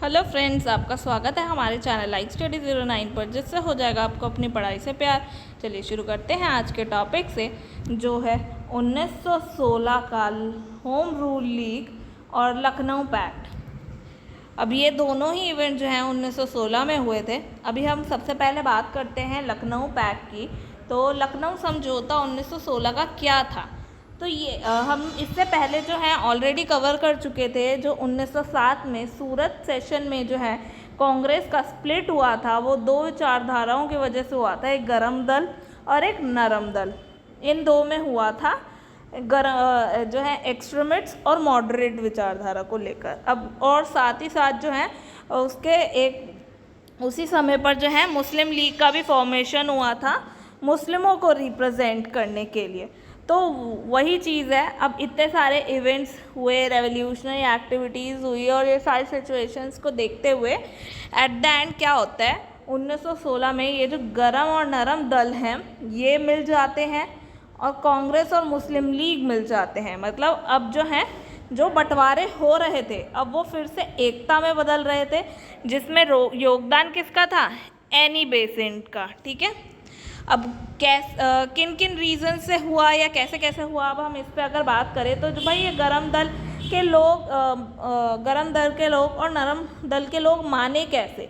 Hello friends, आपका स्वागत है हमारे चैनल लाइक स्टडी 09 पर, जिससे हो जाएगा आपको अपनी पढ़ाई से प्यार। चलिए शुरू करते हैं आज के टॉपिक से, जो है 1916 का होम रूल लीग और लखनऊ पैक्ट। अब ये दोनों ही इवेंट जो हैं 1916 में हुए थे। अभी हम सबसे पहले बात करते हैं लखनऊ पैक्ट की। तो लखनऊ समझौता 1916 का क्या था, तो ये हम इससे पहले जो है ऑलरेडी कवर कर चुके थे। जो 1907 में सूरत सेशन में जो है कांग्रेस का स्प्लिट हुआ था, वो दो विचारधाराओं की वजह से हुआ था, एक गरम दल और एक नरम दल। इन दो में हुआ था जो है एक्सट्रीमिस्ट्स और मॉडरेट विचारधारा को लेकर। अब और साथ ही साथ जो है उसके एक उसी समय पर जो है मुस्लिम लीग का भी फॉर्मेशन हुआ था, मुस्लिमों को रिप्रेजेंट करने के लिए। तो वही चीज़ है। अब इतने सारे इवेंट्स हुए, रेवोल्यूशनरी एक्टिविटीज़ हुई, और ये सारी सिचुएशंस को देखते हुए एट द एंड क्या होता है, 1916 में ये जो गरम और नरम दल हैं ये मिल जाते हैं, और कांग्रेस और मुस्लिम लीग मिल जाते हैं। मतलब अब जो है जो बंटवारे हो रहे थे, अब वो फिर से एकता में बदल रहे थे, जिसमें योगदान किसका था? एनी बेसेंट का। ठीक है, अब किन किन रीज़न से हुआ या कैसे कैसे हुआ, अब हम इस पे अगर बात करें तो जो भाई ये गरम दल के लोग और नरम दल के लोग माने कैसे?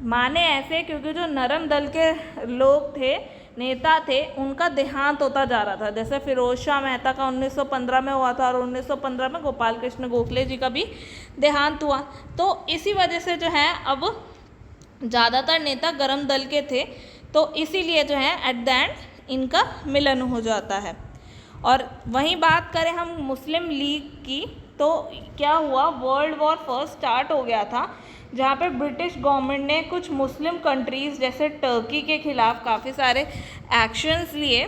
माने ऐसे क्योंकि जो नरम दल के लोग थे, नेता थे, उनका देहांत होता जा रहा था। जैसे फिरोज शाह मेहता का 1915 में हुआ था, और 1915 में गोपाल कृष्ण गोखले जी का भी देहांत हुआ। तो इसी वजह से जो है अब ज़्यादातर नेता गरम दल के थे, तो इसीलिए जो है एट द एंड इनका मिलन हो जाता है। और वहीं बात करें हम मुस्लिम लीग की, तो क्या हुआ, वर्ल्ड वॉर फर्स्ट स्टार्ट हो गया था, जहाँ पे ब्रिटिश गवर्नमेंट ने कुछ मुस्लिम कंट्रीज़ जैसे टर्की के ख़िलाफ़ काफ़ी सारे एक्शंस लिए,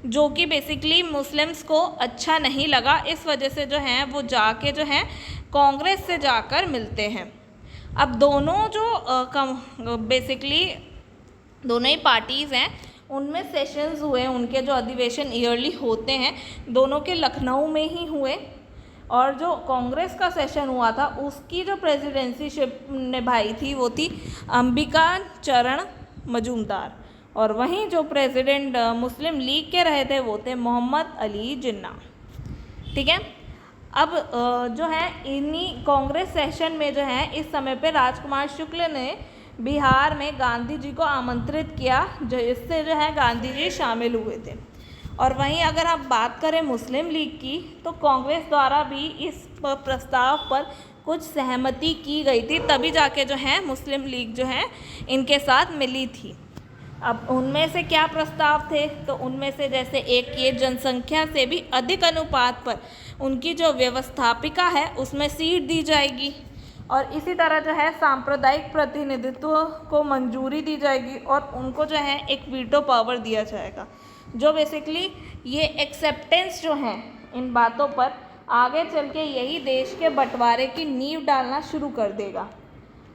जो कि बेसिकली मुस्लिम्स को अच्छा नहीं लगा। इस वजह से जो है वो जाके जो है कांग्रेस से जाकर मिलते हैं। अब दोनों जो बेसिकली दोनों ही पार्टीज़ हैं, उनमें सेशंस हुए, उनके जो अधिवेशन ईयरली होते हैं दोनों के लखनऊ में ही हुए। और जो कांग्रेस का सेशन हुआ था उसकी जो प्रेसिडेंसीशिप निभाई थी वो थी अंबिका चरण मजूमदार, और वहीं जो प्रेसिडेंट मुस्लिम लीग के रहे थे वो थे मोहम्मद अली जिन्ना। ठीक है, अब जो है इन्हीं कांग्रेस सेशन में जो है इस समय पे राजकुमार शुक्ल ने बिहार में गांधी जी को आमंत्रित किया, जो इससे जो है गांधी जी शामिल हुए थे। और वहीं अगर आप बात करें मुस्लिम लीग की, तो कांग्रेस द्वारा भी इस प्रस्ताव पर कुछ सहमति की गई थी, तभी जाके जो है मुस्लिम लीग जो है इनके साथ मिली थी। अब उनमें से क्या प्रस्ताव थे, तो उनमें से जैसे एक ये जनसंख्या से भी अधिक अनुपात पर उनकी जो व्यवस्थापिका है उसमें सीट दी जाएगी, और इसी तरह जो है सांप्रदायिक प्रतिनिधित्व को मंजूरी दी जाएगी, और उनको जो है एक वीटो पावर दिया जाएगा, जो बेसिकली ये एक्सेप्टेंस जो है इन बातों पर आगे चल के यही देश के बंटवारे की नींव डालना शुरू कर देगा।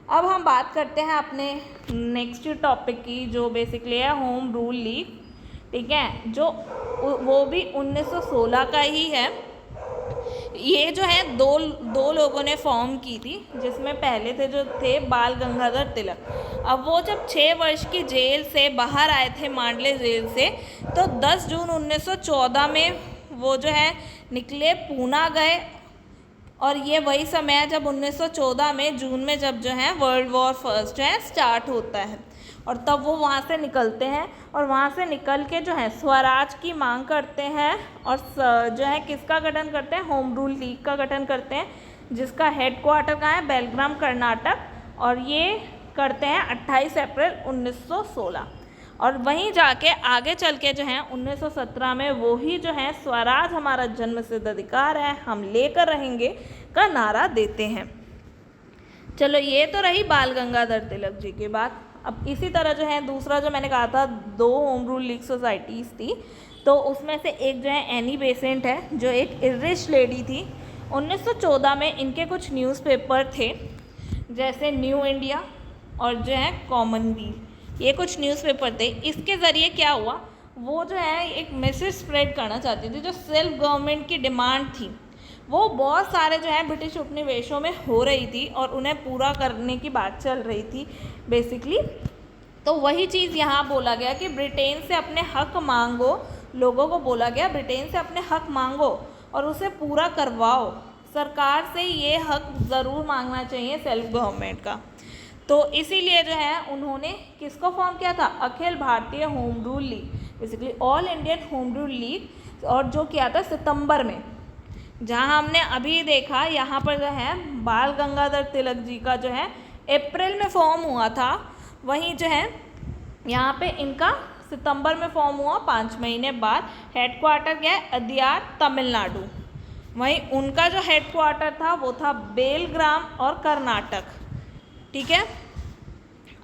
अब हम बात करते हैं अपने नेक्स्ट टॉपिक की, जो बेसिकली है होम रूल लीग। ठीक है, जो वो भी 1916 का ही है। ये जो है दो लोगों ने फॉर्म की थी, जिसमें पहले जो थे बाल गंगाधर तिलक। अब वो जब 6 वर्ष की जेल से बाहर आए थे, मांडले जेल से, तो 10 जून 1914 में वो जो है निकले, पूना गए। और ये वही समय है जब 1914 में जून में जब जो है वर्ल्ड वॉर फर्स्ट है स्टार्ट होता है, और तब वो वहाँ से निकलते हैं, और वहाँ से निकल के जो है स्वराज की मांग करते हैं, और जो है किसका गठन करते हैं? होम रूल लीग का गठन करते हैं, जिसका हेड क्वार्टर कहाँ है? बेलग्राम, कर्नाटक। और ये करते हैं 28 अप्रैल 1916। और वहीं जाके आगे चल के जो है 1917 में वो ही जो है स्वराज हमारा जन्मसिद्ध अधिकार है, हम लेकर रहेंगे का नारा देते हैं। चलो, ये तो रही बाल गंगाधर तिलक जी की बात। अब इसी तरह जो है दूसरा जो मैंने कहा था, 2 होम रूल लीग सोसाइटीज़ थी, तो उसमें से एक जो है एनी बेसेंट है, जो एक इरिश लेडी थी। 1914 में इनके कुछ न्यूज़पेपर थे, जैसे न्यू इंडिया और जो है कॉमनवेल्थ, ये कुछ न्यूज़पेपर थे। इसके ज़रिए क्या हुआ, वो जो है एक मैसेज स्प्रेड करना चाहती थी, जो सेल्फ गवर्नमेंट की डिमांड थी वो बहुत सारे जो है ब्रिटिश उपनिवेशों में हो रही थी और उन्हें पूरा करने की बात चल रही थी बेसिकली। तो वही चीज़ यहाँ बोला गया कि ब्रिटेन से अपने हक मांगो, लोगों को बोला गया ब्रिटेन से अपने हक मांगो और उसे पूरा करवाओ। सरकार से ये हक ज़रूर मांगना चाहिए सेल्फ गवर्नमेंट का। तो इसीलिए जो है उन्होंने किसको फॉर्म किया था, Akhil Bharatiya home rule league, basically all Indian home rule league, और जो किया था सितंबर में। जहाँ हमने अभी देखा यहाँ पर जो है बाल गंगाधर तिलक जी का जो है अप्रैल में फॉर्म हुआ था, वहीं जो है यहाँ पे इनका सितंबर में फॉर्म हुआ 5 महीने बाद। हेडक्वार्टर क्या है, अदियार तमिलनाडु। वहीं उनका जो हेडक्वार्टर था वो था बेलग्राम और कर्नाटक। ठीक है,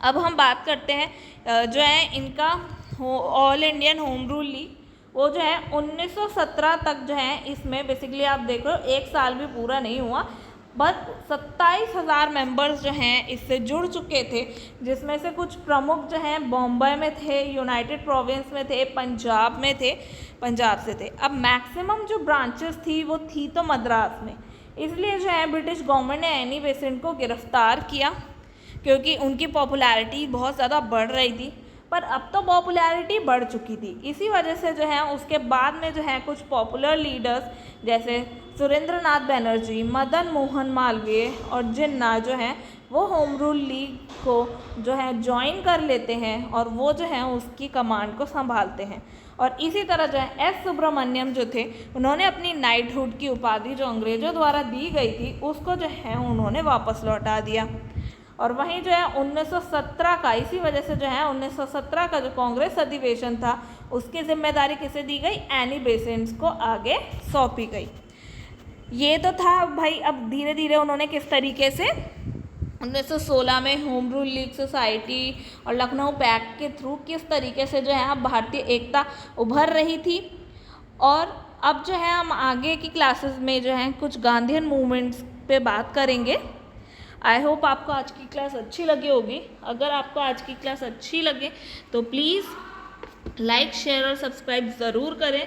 अब हम बात करते हैं जो है इनका all Indian home rule league, वो जो है 1917 तक जो है इसमें बेसिकली आप देख रहे हो 1 साल भी पूरा नहीं हुआ, बस 27,000 मेंबर्स जो हैं इससे जुड़ चुके थे, जिसमें से कुछ प्रमुख जो हैं बॉम्बे में थे, यूनाइटेड प्रोविंस में थे, पंजाब में थे, पंजाब से थे। अब मैक्सिमम जो ब्रांचेस थी वो थी तो मद्रास में, इसलिए जो है ब्रिटिश गवर्नमेंट ने एनी बेसेंट को गिरफ्तार किया क्योंकि उनकी पॉपुलैरिटी बहुत ज़्यादा बढ़ रही थी। पर अब तो पॉपुलैरिटी बढ़ चुकी थी, इसी वजह से जो है उसके बाद में जो है कुछ पॉपुलर लीडर्स जैसे सुरेंद्रनाथ बनर्जी, मदन मोहन मालवीय और जिन्ना जो हैं वो होम रूल लीग को जो है ज्वाइन कर लेते हैं और वो जो है उसकी कमांड को संभालते हैं। और इसी तरह जो है एस सुब्रमण्यम जो थे उन्होंने अपनी नाइटहुड की उपाधि जो अंग्रेज़ों द्वारा दी गई थी उसको जो है उन्होंने वापस लौटा दिया। और वहीं जो है 1917 का, इसी वजह से जो है 1917 का जो कांग्रेस अधिवेशन था उसकी जिम्मेदारी किसे दी गई, एनी बेसेंट को आगे सौंपी गई। ये तो था भाई। अब धीरे धीरे उन्होंने किस तरीके से 1916 में होम रूल लीग सोसाइटी और लखनऊ पैक्ट के थ्रू किस तरीके से जो है अब भारतीय एकता उभर रही थी। और अब जो है हम आगे की क्लासेस में जो है कुछ गांधीयन मूवमेंट्स पे बात करेंगे। आई होप आपको आज की क्लास अच्छी लगी होगी। अगर आपको आज की क्लास अच्छी लगे तो प्लीज़ लाइक, शेयर और सब्सक्राइब ज़रूर करें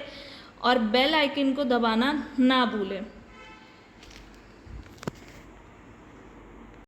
और बेल आइकन को दबाना ना भूलें।